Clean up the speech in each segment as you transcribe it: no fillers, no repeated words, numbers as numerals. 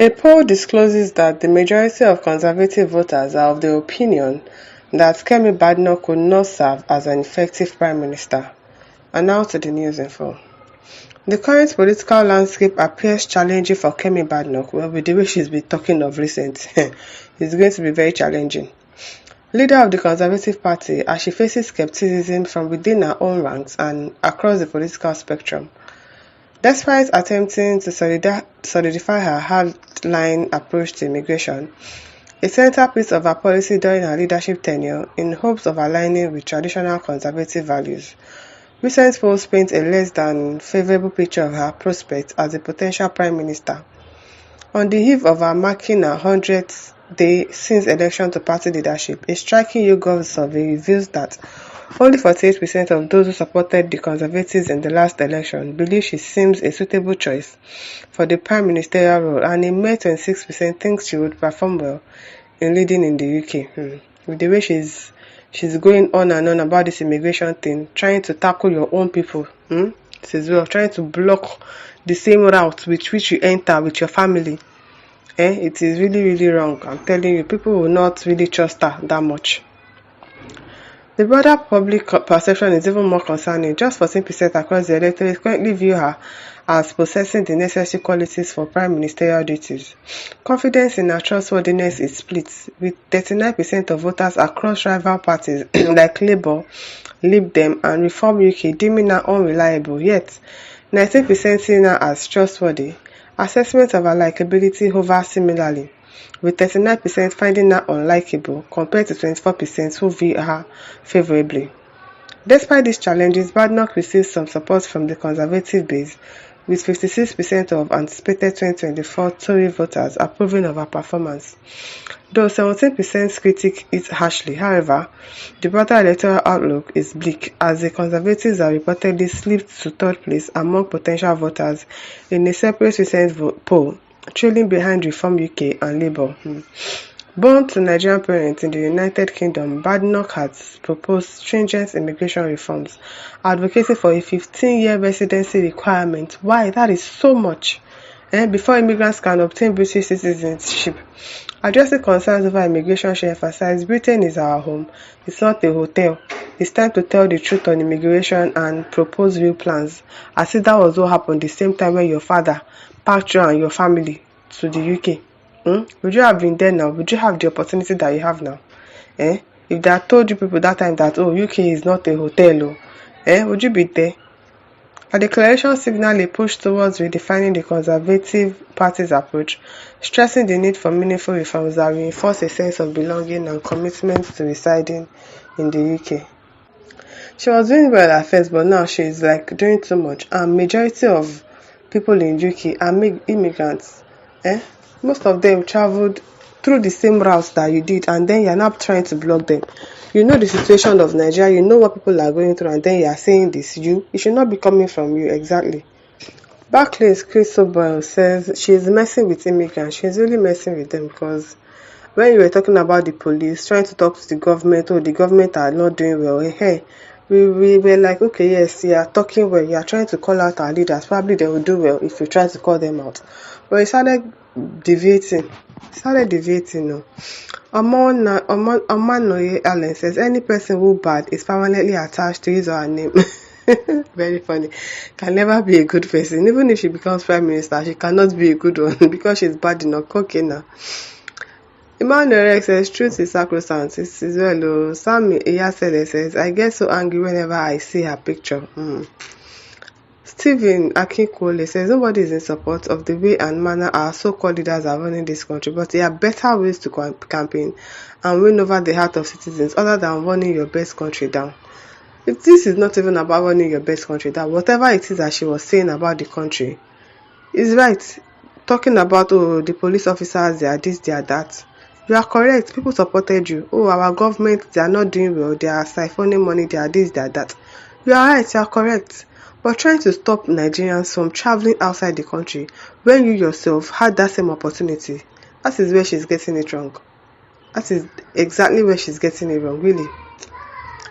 A poll discloses that the majority of Conservative voters are of the opinion that Kemi Badenoch could not serve as an effective Prime Minister. And now to the news in full. The current political landscape appears challenging for Kemi Badenoch. Well, with the way she's been talking of recent, it's going to be very challenging. Leader of the Conservative Party, as she faces skepticism from within her own ranks and across the political spectrum. Despite attempting to solidify her hardline approach to immigration, a centerpiece of her policy during her leadership tenure in hopes of aligning with traditional conservative values, recent polls paint a less than favorable picture of her prospects as a potential prime minister. On the eve of her marking her 100th day since election to party leadership, a striking YouGov survey reveals that only 48% of those who supported the Conservatives in the last election believe she seems a suitable choice for the prime ministerial role, and a mere 26% thinks she would perform well in leading in the UK. With the way she's going on and on about this immigration thing, trying to tackle your own people, as well, trying to block the same route with which you enter with your family. It is really, really wrong. I'm telling you, people will not really trust her that much. The broader public perception is even more concerning. Just 14% across the electorate currently view her as possessing the necessary qualities for prime ministerial duties. Confidence in her trustworthiness is split, with 39% of voters across rival parties like Labour, Lib Dem and Reform UK deeming her unreliable, yet 19% seeing her as trustworthy. Assessment of her likability hover similarly, with 39% finding her unlikable compared to 24% who view her favorably. Despite these challenges, Badenoch received some support from the Conservative base, with 56% of anticipated 2024 Tory voters approving of her performance. Though 17% critique it harshly, however, the broader electoral outlook is bleak, as the Conservatives have reportedly slipped to third place among potential voters in a separate recent poll, trailing behind Reform UK and Labour. Born to Nigerian parents in the United Kingdom, Badenoch has proposed stringent immigration reforms, advocating for a 15-year residency requirement. Why? That is so much. Before immigrants can obtain British citizenship. Addressing concerns over immigration, she emphasized, Britain is our home. It's not a hotel. It's time to tell the truth on immigration and propose real plans. As if that was what happened the same time when your father packed you and your family to the UK. Would you have been there now? Would you have the opportunity that you have now? If they had told you people that time that, UK is not a hotel, would you be there? Her declaration signaled a push towards redefining the Conservative Party's approach, stressing the need for meaningful reforms that reinforce a sense of belonging and commitment to residing in the UK. She was doing well at first, but now she is doing too much. And majority of people in UK are immigrants. Most of them traveled through the same routes that you did, and then you're not trying to block them. You know the situation of Nigeria, you know what people are going through, and then you are saying this. It should not be coming from you, exactly. Barclays Chris Sobel says she is messing with immigrants. She's really messing with them, because when you were talking about the police, trying to talk to the government, the government are not doing well, we were like, okay, yes, you are talking well, you are trying to call out our leaders, probably they will do well if you try to call them out. But it started deviating. No. Omanoye Allen says any person who bad is permanently attached to his or her name. Very funny. Can never be a good person. Even if she becomes prime minister, she cannot be a good one because she's bad enough. Okay now. Emmanuel Rex says truth is sacrosanct. It is well. Sammy Iyasele says I get so angry whenever I see her picture. Stephen Akinkole says nobody is in support of the way and manner our so-called leaders are running this country, but there are better ways to campaign and win over the heart of citizens other than running your best country down. If this is not even about running your best country down, whatever it is that she was saying about the country is right. Talking about the police officers, they are this, they are that. You are correct. People supported you. Our government, they are not doing well. They are siphoning money. They are this, they are that. You are right. You are correct. But trying to stop Nigerians from traveling outside the country when you yourself had that same opportunity, that is where she's getting it wrong. That is exactly where she's getting it wrong, really.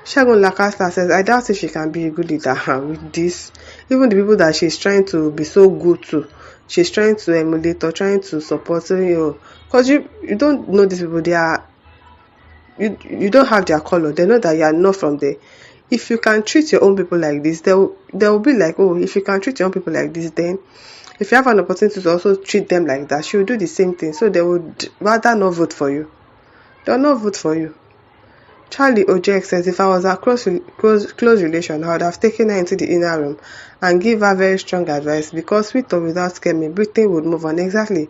Shagun Lakasta says, I doubt if she can be a good leader with this. Even the people that she's trying to be so good to, she's trying to emulate or trying to support. So because you don't know these people, you don't have their color. They know that you are not from there. If you can treat your own people like this, they will be like, oh, if you can treat your own people like this, then if you have an opportunity to also treat them like that, she will do the same thing. So they would rather not vote for you. They'll not vote for you. Charlie Ojek says, if I was a close relation, I would have taken her into the inner room and give her very strong advice, because with or without Kemi, Britain would move on. Exactly.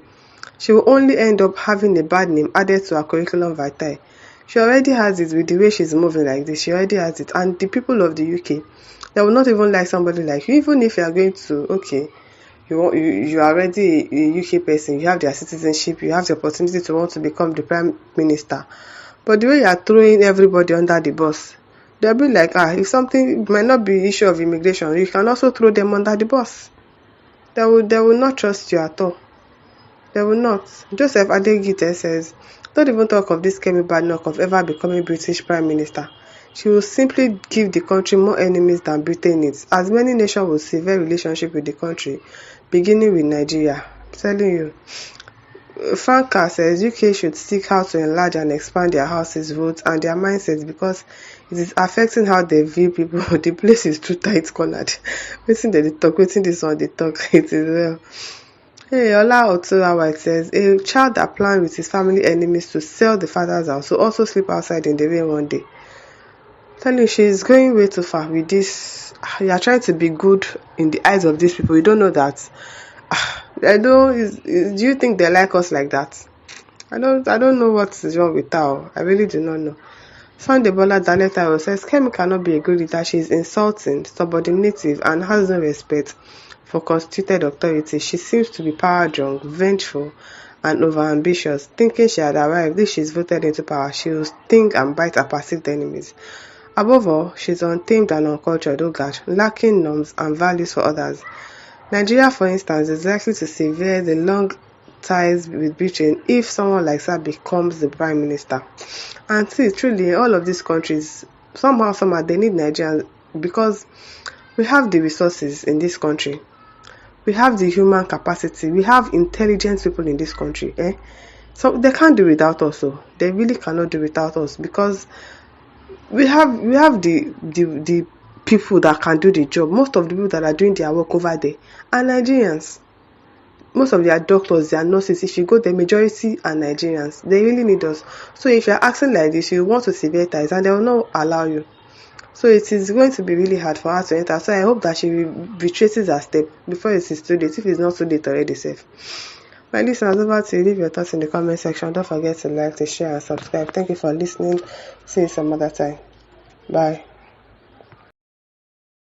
She will only end up having a bad name added to her curriculum vitae. She already has it with the way she's moving like this. She already has it. And the people of the UK, they will not even like somebody like you. Even if you are going to, okay, you are already a UK person, you have their citizenship, you have the opportunity to want to become the Prime Minister. But the way you are throwing everybody under the bus, they'll be like, if something might not be issue of immigration, you can also throw them under the bus. They will not trust you at all. They will not. Joseph Adegite says, don't even talk of this Kemi Badenoch of ever becoming British Prime Minister. She will simply give the country more enemies than Britain needs, as many nations will sever relationship with the country, beginning with Nigeria. I'm telling you. Franca says UK should seek how to enlarge and expand their houses, votes, and their mindsets, because it is affecting how they view people. The place is too tight cornered. Waiting they talk, waiting this one they talk. It is well. Hey, Ola Otura White says, a child that planned with his family enemies to sell the father's house will also sleep outside in the rain one day. Tell you, she's going way too far with this. You are trying to be good in the eyes of these people. You don't know that. Do you think they like us like that? I don't know what is wrong with her. I really do not know. Sunday Bola Daneta says, Kemi cannot be a good leader. She is insulting, subordinative, and has no respect for constituted authority. She seems to be power drunk, vengeful, and overambitious. Thinking she had arrived, if she is voted into power, she will sting and bite her perceived enemies. Above all, she is untamed and uncultured, lacking norms and values for others. Nigeria, for instance, is likely to sever the long ties with Britain if someone like her becomes the Prime Minister. And see, truly, all of these countries, somehow, they need Nigerians, because we have the resources in this country. We have the human capacity. We have intelligent people in this country. So they can't do without us. So they really cannot do without us, because we have the people that can do the job. Most of the people that are doing their work over there are Nigerians. Most of their doctors, their nurses, if you go, the majority are Nigerians. They really need us. So if you're acting like this, you want to sever ties, and they will not allow you. So it is going to be really hard for her to enter. So I hope that she retraces her step before it is too late, if it's not too late already safe. My listeners, over to you. Leave your thoughts in the comment section. Don't forget to like, to share, and subscribe. Thank you for listening. See you some other time. Bye.